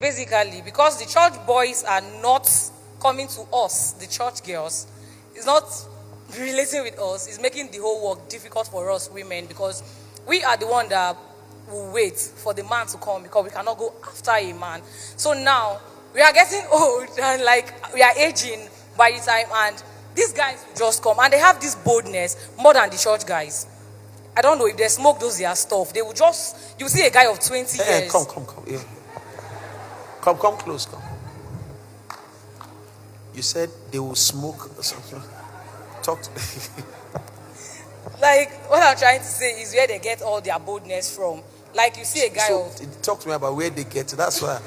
Basically, because the church boys are not coming to us, the church girls, is not relating with us, is making the whole work difficult for us women, because we are the one that will wait for the man to come, because we cannot go after a man. So now we are getting old and like we are aging by the time, and these guys will just come and they have this boldness more than the church guys. I don't know if they smoke those their stuff. They will just, you see a guy of 20 years. Come. Yeah. Come close, come. You said they will smoke or something. Talk to me. Like, what I'm trying to say is where they get all their boldness from. Like, you see a guy of... Talk to me about where they get it. That's why.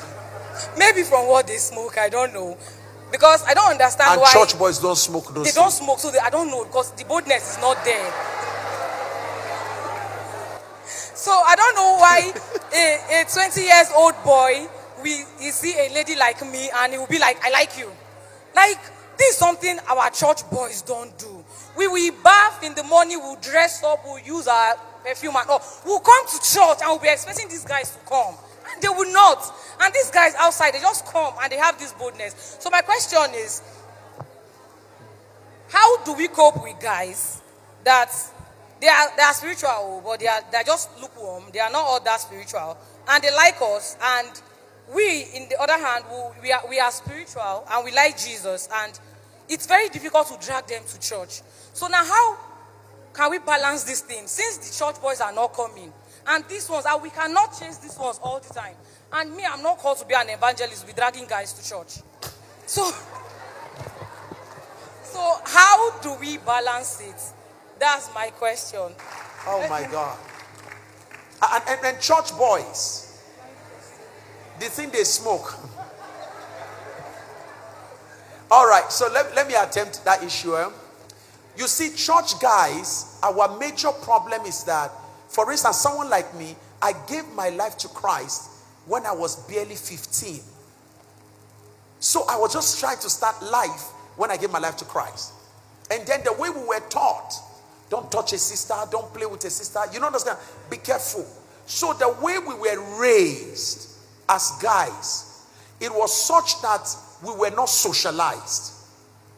Maybe from what they smoke, I don't know. Because I don't understand and why... church boys don't smoke those They don't smoke, so I don't know, because the boldness is not there. So I don't know why a 20 years old boy, you see a lady like me and he will be like, I like you. Like, this is something our church boys don't do. We will bath in the morning, we'll dress up, we'll use our perfume and all. We'll come to church and we'll be expecting these guys to come. And they will not. And these guys outside, they just come and they have this boldness. So my question is, how do we cope with guys that they are spiritual, but they are just lukewarm. They are not all that spiritual. And they like us. And we, in the other hand, we are spiritual and we like Jesus. And it's very difficult to drag them to church. So now how can we balance this thing? Since the church boys are not coming, and these ones, we cannot chase these ones all the time. And me, I'm not called to be an evangelist with dragging guys to church. So how do we balance it? That's my question. Oh my God. And church boys, they think they smoke. All right, so let me attempt that issue. You see, church guys, our major problem is that, for instance, someone like me, I gave my life to Christ when I was barely 15. So I was just trying to start life when I gave my life to Christ. And then the way we were taught, don't touch a sister, don't play with a sister. You know, understand? Be careful. So the way we were raised as guys, it was such that we were not socialized.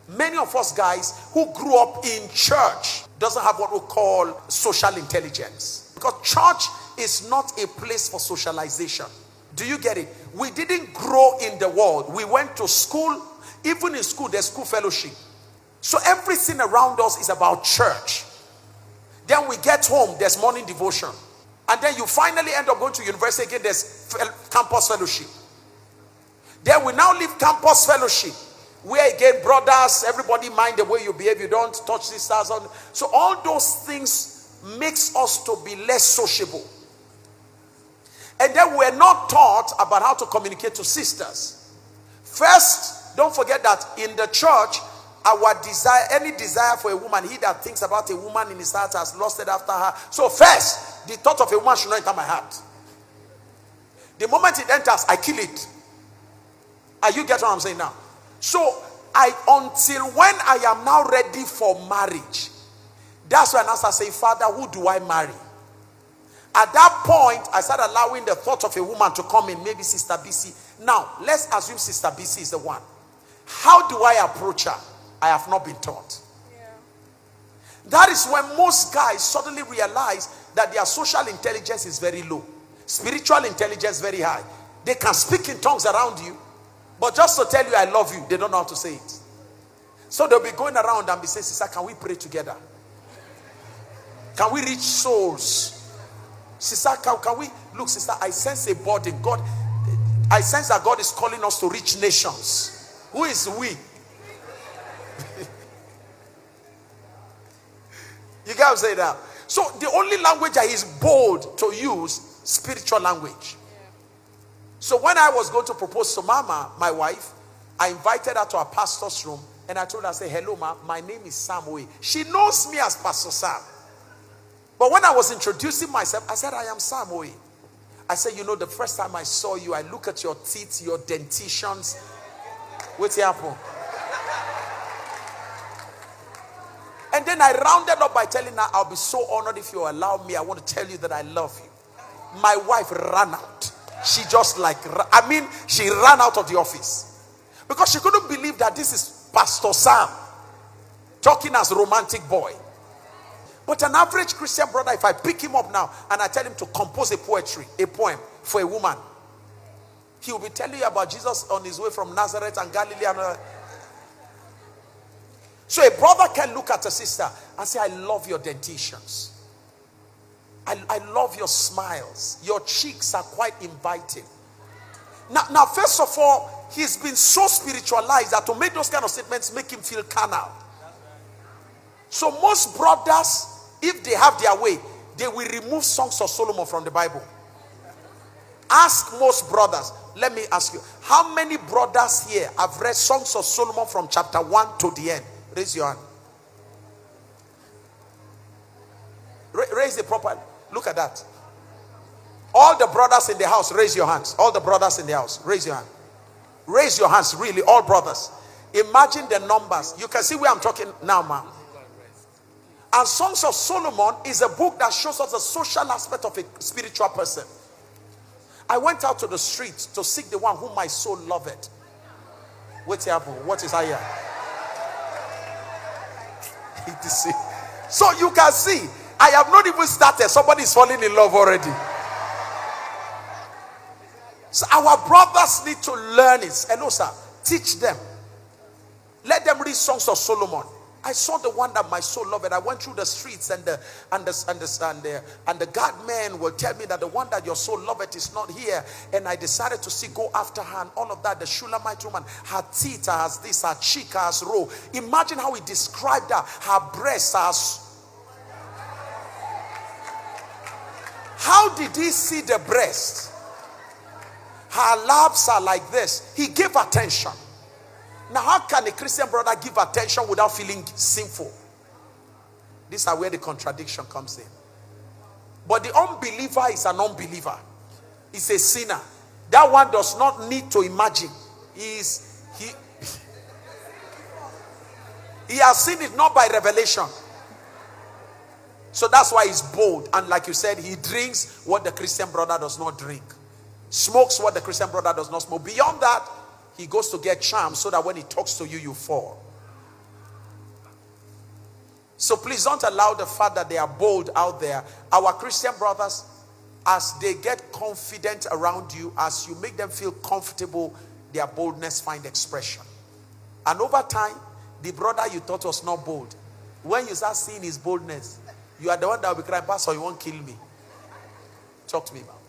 Many of us guys who grew up in church doesn't have what we call social intelligence. Because church is not a place for socialization. Do you get it? We didn't grow in the world. We went to school. Even in school, there's school fellowship. So everything around us is about church. Then we get home, there's morning devotion. And then you finally end up going to university again, there's campus fellowship. Then we now leave campus fellowship, where again, brothers, everybody mind the way you behave, you don't touch sisters. So all those things makes us to be less sociable. And then we're not taught about how to communicate to sisters. First, don't forget that in the church, our desire, any desire for a woman, he that thinks about a woman in his heart has lusted after her. So first, the thought of a woman should not enter my heart. The moment it enters, I kill it. Are you getting what I'm saying now? So until when I am now ready for marriage, that's when I start saying, Father, who do I marry? At that point, I start allowing the thought of a woman to come in, maybe Sister BC. Now, let's assume Sister BC is the one. How do I approach her? I have not been taught. Yeah. That is when most guys suddenly realize that their social intelligence is very low. Spiritual intelligence very high. They can speak in tongues around you, but just to tell you I love you, they don't know how to say it. So they'll be going around and be saying, Sister, can we pray together? Can we reach souls? Sister, can we? Look, sister, I sense a burden. God, I sense that God is calling us to reach nations. Who is we? You guys say that. So the only language that is bold to use, spiritual language. Yeah. So when I was going to propose to Mama, my wife, I invited her to our pastor's room and I told her, I said, hello, ma, my name is Samuel. She knows me as Pastor Sam. But when I was introducing myself, I said, I am Samuel. I said, you know, the first time I saw you, I look at your teeth, your dentitions. What's happening? And then I rounded up by telling her, I'll be so honored if you allow me. I want to tell you that I love you. My wife ran out. She just like, I mean, she ran out of the office because she couldn't believe that this is Pastor Sam talking as romantic boy. But an average Christian brother, if I pick him up now and I tell him to compose a poem for a woman, he will be telling you about Jesus on his way from Nazareth and Galilee. So a brother can look at a sister and say, I love your dentitions. I love your smiles. Your cheeks are quite inviting. Now, first of all, he's been so spiritualized that to make those kind of statements make him feel carnal. So most brothers, if they have their way, they will remove Songs of Solomon from the Bible. Ask most brothers. Let me ask you, how many brothers here have read Songs of Solomon from chapter 1 to the end? Raise your hand. Raise the proper. Look at that. All the brothers in the house, raise your hands. All the brothers in the house, raise your hand. Raise your hands, really, all brothers. Imagine the numbers. You can see where I'm talking now, ma'am. And Songs of Solomon is a book that shows us the social aspect of a spiritual person. I went out to the streets to seek the one whom my soul loved. What's happening? What is here? So you can see, I have not even started. Somebody is falling in love already. So our brothers need to learn it. Hello, sir. Teach them. Let them read Songs of Solomon. I saw the one that my soul loved. I went through the streets and the guard men will tell me that the one that your soul loved is not here. And I decided to go after her and all of that. The Shulamite woman, her teeth has this, her cheek has row. Imagine how he described her. Her breasts has. How did he see the breast? Her labs are like this. He gave attention. Now, how can a Christian brother give attention without feeling sinful? These are where the contradiction comes in. But the unbeliever is an unbeliever. He's a sinner. That one does not need to imagine. He has seen it not by revelation. So that's why he's bold. And like you said, he drinks what the Christian brother does not drink. Smokes what the Christian brother does not smoke. Beyond that, he goes to get charms so that when he talks to you, you fall. So please don't allow the fact that they are bold out there. Our Christian brothers, as they get confident around you, as you make them feel comfortable, their boldness find expression. And over time, the brother you thought was not bold, when you start seeing his boldness, you are the one that will be crying, Pastor, you won't kill me. Talk to me about it.